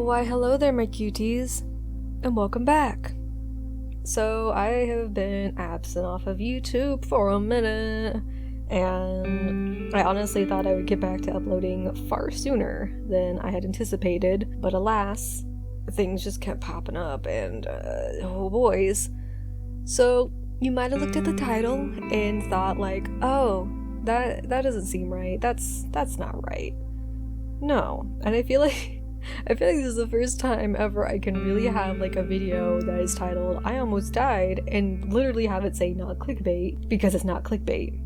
Why hello there my cuties, and welcome back. So I have been absent off of YouTube for a minute, and I honestly thought I would get back to uploading far sooner than I had anticipated, but alas, things just kept popping up and oh boys. So you might have looked at the title and thought like, oh, that doesn't seem right, that's not right. No, and I feel like this is the first time ever I can really have like a video that is titled I almost died and literally have it say not clickbait, because it's not clickbait.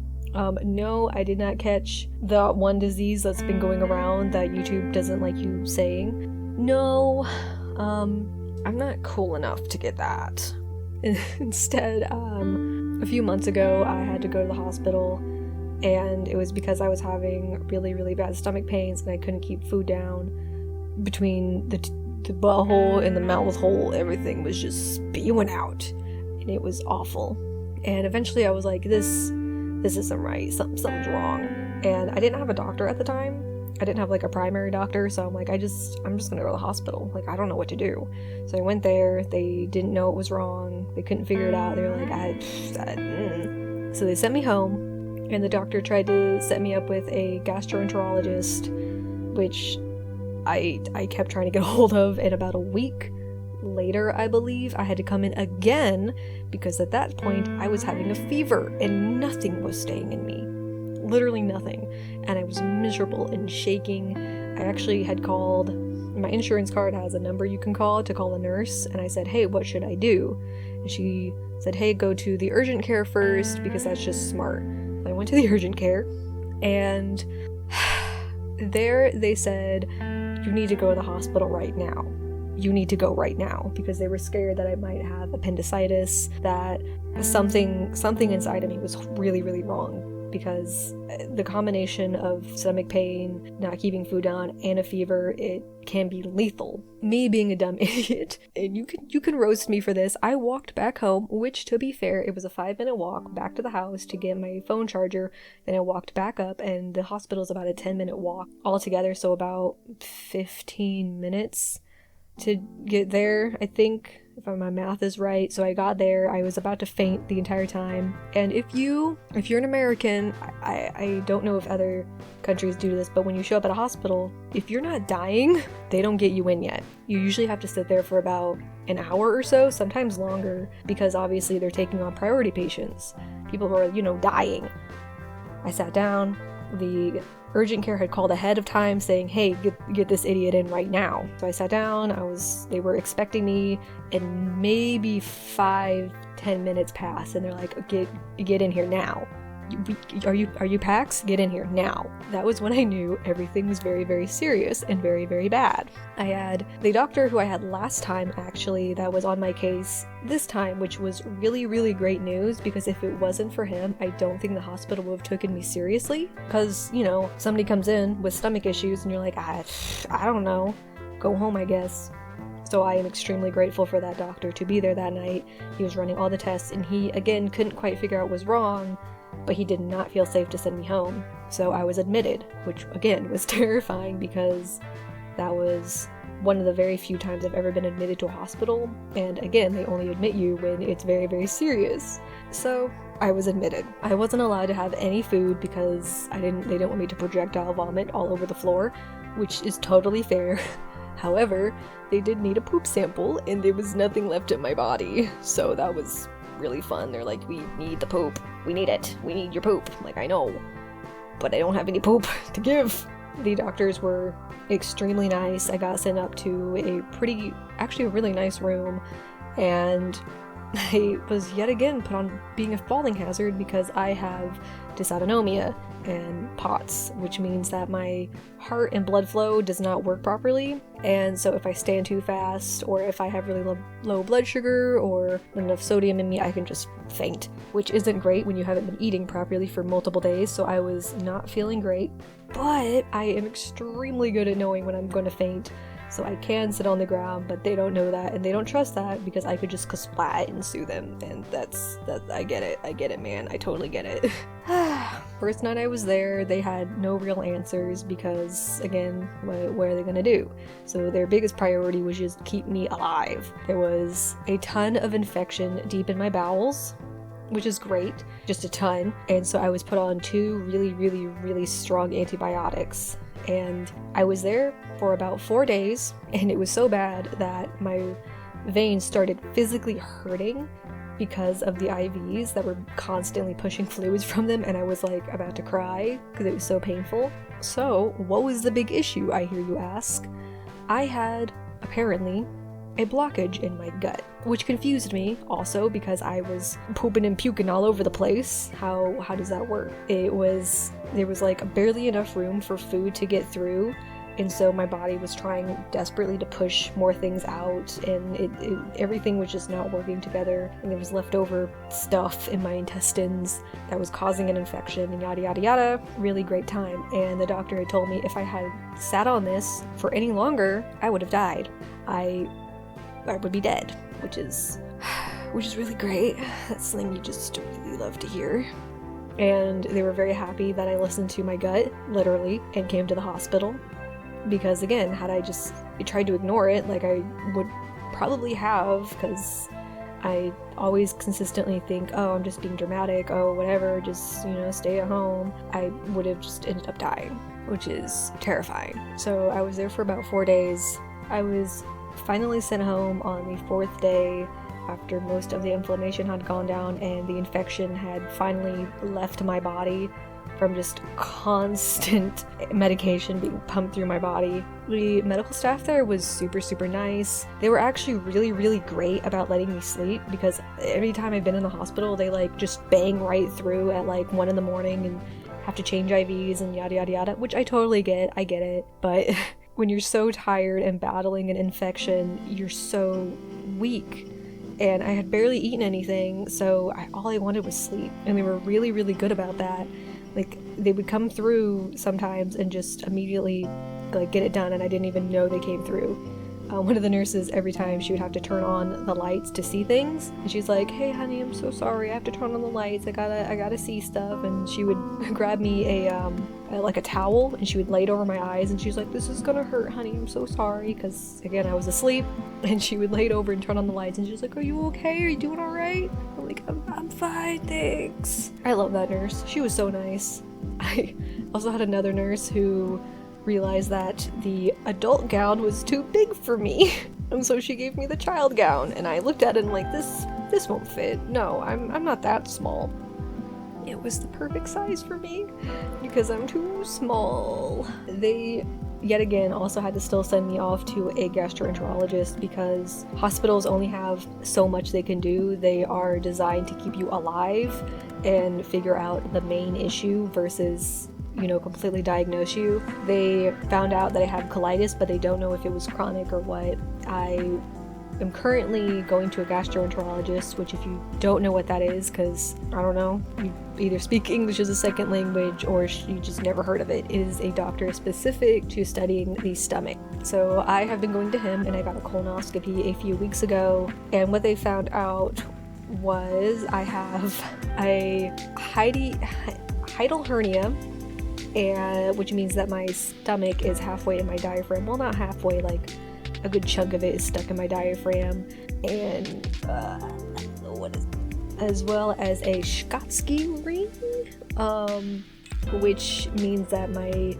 No, I did not catch the one disease that's been going around that YouTube doesn't like you saying. No, I'm not cool enough to get that. Instead, a few months ago I had to go to the hospital, and it was because I was having really, really bad stomach pains and I couldn't keep food down. Between the butthole and the mouth hole, everything was just spewing out, and it was awful. And eventually I was like, this isn't right, something's wrong. And I didn't have a doctor at the time. I didn't have like a primary doctor, so I'm like, I'm just gonna go to the hospital. Like, I don't know what to do. So I went there. They didn't know it was wrong. They couldn't figure it out. They were like, So they sent me home, and the doctor tried to set me up with a gastroenterologist, which I kept trying to get a hold of, and about a week later, I believe, I had to come in again, because at that point I was having a fever and nothing was staying in me. Literally nothing. And I was miserable and shaking. I actually had called, my insurance card has a number you can call to call a nurse, and I said, hey, what should I do? And she said, hey, go to the urgent care first, because that's just smart. So I went to the urgent care, and there they said, you need to go to the hospital right now. You need to go right now, because they were scared that I might have appendicitis, that something inside of me was really, really wrong, because the combination of stomach pain, not keeping food down, and a fever, it can be lethal. Me being a dumb idiot, and you can roast me for this, I walked back home, which, to be fair, it was a 5-minute walk back to the house to get my phone charger. Then I walked back up, and the hospital's about a 10-minute walk altogether, so about 15 minutes to get there, I think, if my math is right. So I got there, I was about to faint the entire time. And if you're an American, I don't know if other countries do this, but when you show up at a hospital, if you're not dying, they don't get you in yet. You usually have to sit there for about an hour or so, sometimes longer, because obviously they're taking on priority patients, people who are, dying. I sat down. The urgent care had called ahead of time saying, hey, get this idiot in right now. So I sat down, they were expecting me, and maybe 5-10 minutes passed, and they're like, get in here now. Are you Pax? Get in here now. That was when I knew everything was very, very serious and very, very bad. I had the doctor who I had last time, actually, that was on my case this time, which was really, really great news, because if it wasn't for him, I don't think the hospital would have taken me seriously. Because, somebody comes in with stomach issues and you're like, I don't know, go home, I guess. So I am extremely grateful for that doctor to be there that night. He was running all the tests, and he, again, couldn't quite figure out what was wrong, but he did not feel safe to send me home. So I was admitted, which again was terrifying, because that was one of the very few times I've ever been admitted to a hospital, and again, they only admit you when it's very, very serious. So I was admitted. I wasn't allowed to have any food because they didn't want me to projectile vomit all over the floor, which is totally fair. However, they did need a poop sample, and there was nothing left in my body, so that was really fun. They're like, we need the poop. We need it. We need your poop. I'm like, I know, but I don't have any poop to give. The doctors were extremely nice. I got sent up to a really nice room, and I was yet again put on being a falling hazard because I have dysautonomia and POTS, which means that my heart and blood flow does not work properly, and so if I stand too fast, or if I have really low blood sugar or not enough sodium in me, I can just faint, which isn't great when you haven't been eating properly for multiple days. So I was not feeling great, but I am extremely good at knowing when I'm going to faint, so I can sit on the ground, but they don't know that, and they don't trust that, because I could just splat and sue them, and that's I get it, man, I totally get it. first night I was there, they had no real answers because, again, what are they gonna do? So their biggest priority was just keep me alive. There was a ton of infection deep in my bowels, which is great, just a ton. And so I was put on 2 really strong antibiotics. And I was there for about 4 days, and it was so bad that my veins started physically hurting because of the IVs that were constantly pushing fluids from them, and I was like about to cry because it was so painful. So what was the big issue, I hear you ask? I had, apparently, a blockage in my gut, which confused me also because I was pooping and puking all over the place. How does that work? There was like barely enough room for food to get through, and so my body was trying desperately to push more things out, and everything was just not working together, and there was leftover stuff in my intestines that was causing an infection, and yada yada yada. Really great time. And the doctor had told me if I had sat on this for any longer, I would have died. I would be dead, which is really great. That's something you just really love to hear. And they were very happy that I listened to my gut, literally, and came to the hospital. Because again, had I just tried to ignore it, like I would probably have, because I always consistently think, oh, I'm just being dramatic, oh, whatever, just, stay at home, I would have just ended up dying, which is terrifying. So I was there for about 4 days. I was finally sent home on the 4th day after most of the inflammation had gone down and the infection had finally left my body from just constant medication being pumped through my body. The medical staff there was super nice. They were actually really great about letting me sleep, because every time I've been in the hospital, they like just bang right through at like 1 a.m. and have to change IVs and yada yada yada, which I totally get. I get it. But when you're so tired and battling an infection, you're so weak. And I had barely eaten anything, so all I wanted was sleep. And they were really good about that. Like, they would come through sometimes and just immediately like get it done, and I didn't even know they came through. One of the nurses, every time, she would have to turn on the lights to see things, and she's like, hey honey, I'm so sorry, I have to turn on the lights, I gotta see stuff. And she would grab me like a towel, and she would lay it over my eyes, and she's like, this is gonna hurt honey, I'm so sorry, because again, I was asleep. And she would lay it over and turn on the lights, and she's like, are you okay, are you doing all right? I'm like, I'm fine, thanks. I love that nurse, she was so nice. I also had another nurse who realized that the adult gown was too big for me, and so she gave me the child gown, and I looked at it and like, this won't fit. No, I'm not that small. It was the perfect size for me because I'm too small. They yet again also had to still send me off to a gastroenterologist because hospitals only have so much they can do. They are designed to keep you alive and figure out the main issue versus completely diagnose you. They found out that I have colitis, but they don't know if it was chronic or what. I am currently going to a gastroenterologist, which if you don't know what that is, because I don't know, you either speak English as a second language or you just never heard of it, is a doctor specific to studying the stomach. So I have been going to him, and I got a colonoscopy a few weeks ago, and what they found out was I have a hiatal hernia, which means that my stomach is halfway in my diaphragm. Well, not halfway, like a good chunk of it is stuck in my diaphragm, and as well as a Schottky ring, which means that my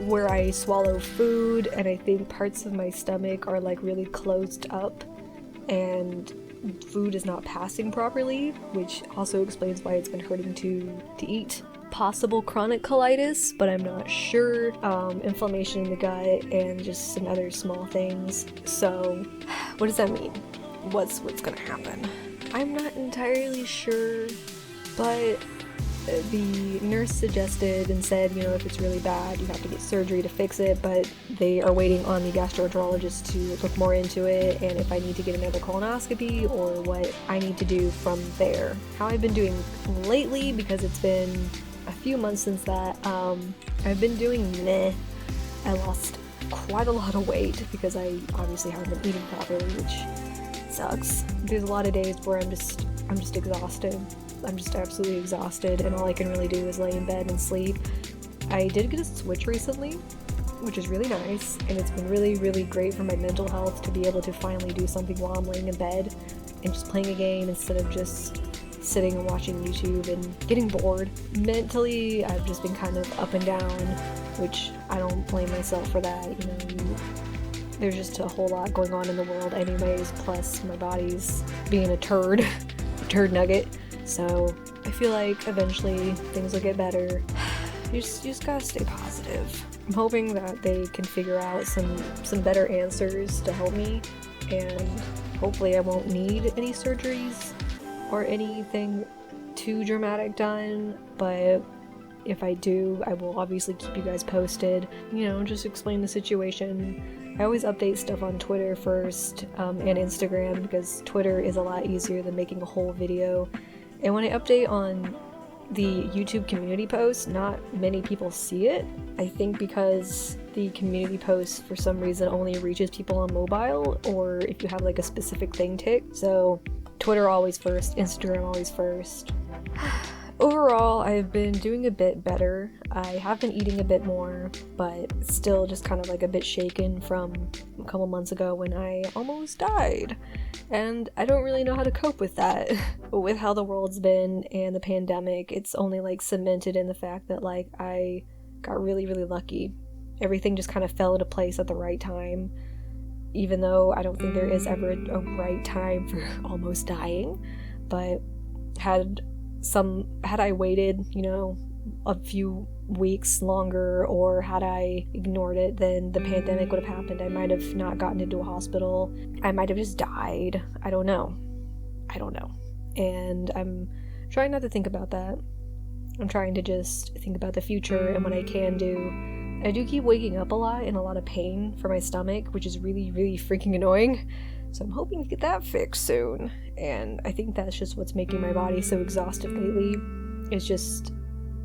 where I swallow food, and I think parts of my stomach are like really closed up, and food is not passing properly, which also explains why it's been hurting to eat. Possible chronic colitis, but I'm not sure. Inflammation in the gut and just some other small things. So what does that mean? What's gonna happen? I'm not entirely sure, but the nurse suggested and said, if it's really bad, you have to get surgery to fix it, but they are waiting on the gastroenterologist to look more into it, and if I need to get another colonoscopy or what I need to do from there. How I've been doing lately, because it's been a few months since that, I've been doing meh. I lost quite a lot of weight because I obviously haven't been eating properly, which sucks. There's a lot of days where I'm just exhausted. I'm just absolutely exhausted, and all I can really do is lay in bed and sleep. I did get a Switch recently, which is really nice, and it's been really, really great for my mental health to be able to finally do something while I'm laying in bed and just playing a game instead of just sitting and watching YouTube and getting bored. Mentally, I've just been kind of up and down, which I don't blame myself for that. There's just a whole lot going on in the world anyways, plus my body's being a turd, a turd nugget. So I feel like eventually things will get better. You just gotta stay positive. I'm hoping that they can figure out some better answers to help me, and hopefully I won't need any surgeries or anything too dramatic done, but if I do, I will obviously keep you guys posted, just explain the situation. I always update stuff on Twitter first, and Instagram, because Twitter is a lot easier than making a whole video. And when I update on the YouTube community post, not many people see it. I think because the community post for some reason only reaches people on mobile, or if you have like a specific thing ticked. So Twitter always first, Instagram always first. Overall, I've been doing a bit better. I have been eating a bit more, but still just kind of like a bit shaken from a couple months ago when I almost died. And I don't really know how to cope with that. But with how the world's been and the pandemic, it's only like cemented in the fact that like I got really, really lucky. Everything just kind of fell into place at the right time. Even though I don't think there is ever a right time for almost dying. But had I waited, a few weeks longer, or had I ignored it, then the pandemic would have happened. I might have not gotten into a hospital. I might have just died. I don't know. And I'm trying not to think about that. I'm trying to just think about the future and what I can do. I do keep waking up a lot in a lot of pain for my stomach, which is really, really freaking annoying. So I'm hoping to get that fixed soon. And I think that's just what's making my body so exhausted lately. It's just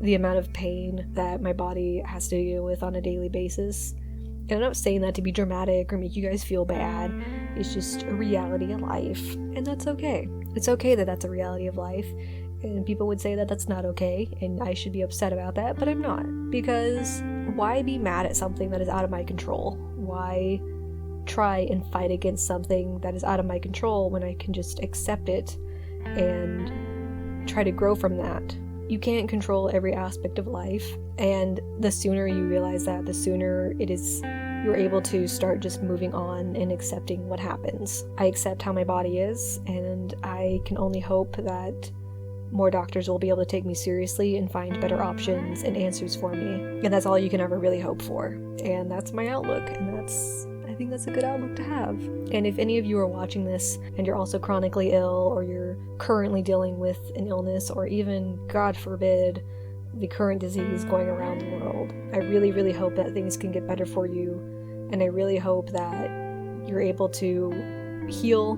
the amount of pain that my body has to deal with on a daily basis. And I'm not saying that to be dramatic or make you guys feel bad. It's just a reality of life. And that's okay. It's okay that that's a reality of life. And people would say that that's not okay, and I should be upset about that, but I'm not. Because why be mad at something that is out of my control? Why try and fight against something that is out of my control when I can just accept it and try to grow from that? You can't control every aspect of life, and the sooner you realize that, the sooner you're able to start just moving on and accepting what happens. I accept how my body is, and I can only hope that more doctors will be able to take me seriously and find better options and answers for me. And that's all you can ever really hope for. And that's my outlook, and I think that's a good outlook to have. And if any of you are watching this and you're also chronically ill, or you're currently dealing with an illness, or even, God forbid, the current disease going around the world, I really, really hope that things can get better for you. And I really hope that you're able to heal.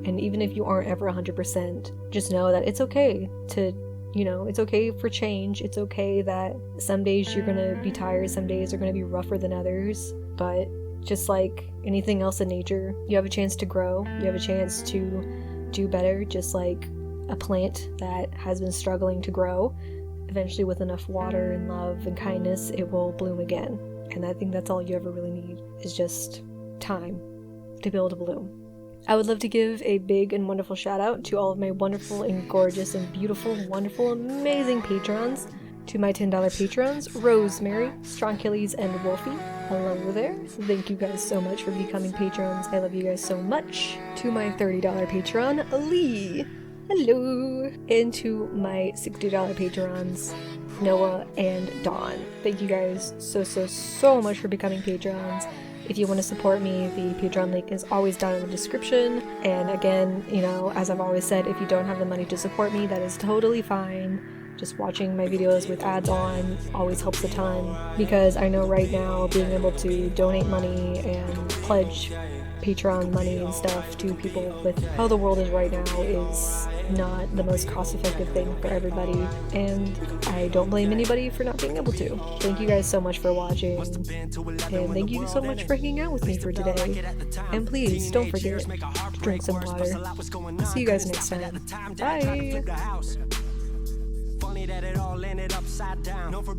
And even if you aren't ever 100%, just know that it's okay to, it's okay for change. It's okay that some days you're gonna be tired, some days are gonna be rougher than others. But just like anything else in nature, you have a chance to grow. You have a chance to do better, just like a plant that has been struggling to grow. Eventually, with enough water and love and kindness, it will bloom again. And I think that's all you ever really need, is just time to be able to bloom. I would love to give a big and wonderful shout out to all of my wonderful and gorgeous and beautiful, wonderful, amazing patrons. To my $10 patrons, Rosemary, Strong Achilles, and Wolfie. Hello there. Thank you guys so much for becoming patrons. I love you guys so much. To my $30 patron, Lee. Hello. And to my $60 patrons, Noah and Dawn. Thank you guys so much for becoming patrons. If you want to support me, the Patreon link is always down in the description. And again, as I've always said, if you don't have the money to support me, that is totally fine. Just watching my videos with ads on always helps a ton, because I know right now being able to donate money and pledge Patreon money and stuff to people with how the world is right now is not the most cost-effective thing for everybody, and I don't blame anybody for not being able to. Thank you guys so much for watching, and thank you so much for hanging out with me for today. And please don't forget to drink some water. See you guys next time. Bye! that it all ended upside down. Known for